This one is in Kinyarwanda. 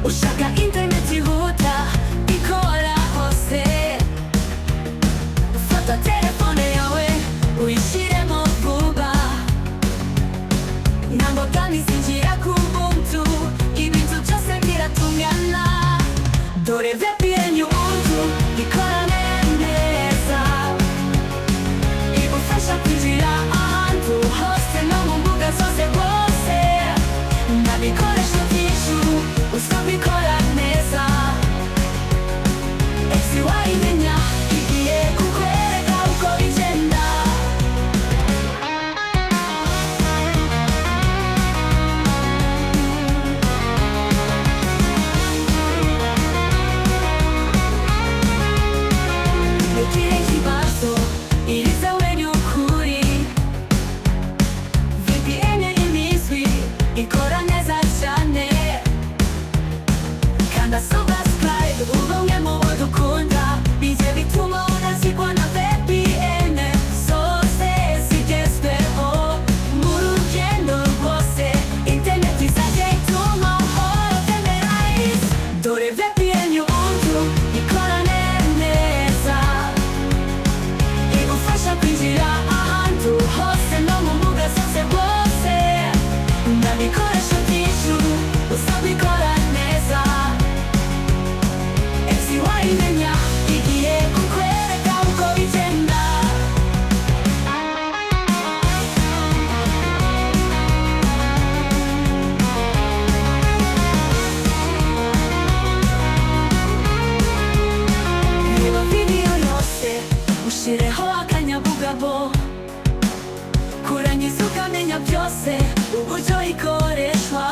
ushaka internet yihuta ikora hose, fata telefone yawe uyishyiremo vuba, nta mbogamizi ngira ku buntu, ibintu byose biratungana. Dore VPN y'ubuntu ikorana neza, igufasha kwinjira ahantu hose no mu mbuga zose rwose, nta bikoresho byinshi gusa bikora neza. Ese wayimenya igiye kukwereka uko bigenda. Ntukire ikibazo irizewe n'ukuri, VPN imizwi ikora neza cyane, kanda subscribe ubumwe mu bo dukunda, bijye bituma unazigwa na VPN zose zigezweho mu rugendo rwose, internet izajya ituma uhora utembera isi. Dore VPN y'ubuntu ikorana neza, igufasha kwinjira ahantu hose no mu mbuga zose rwose, nta bikoresho byinshi gusa bikora neza. Ese wayimenya igiye kukwereka uko bigenda. Reba video yose ushireho akanyabugabo, kurangiza ukamenya byose uburyo ikoreshwa.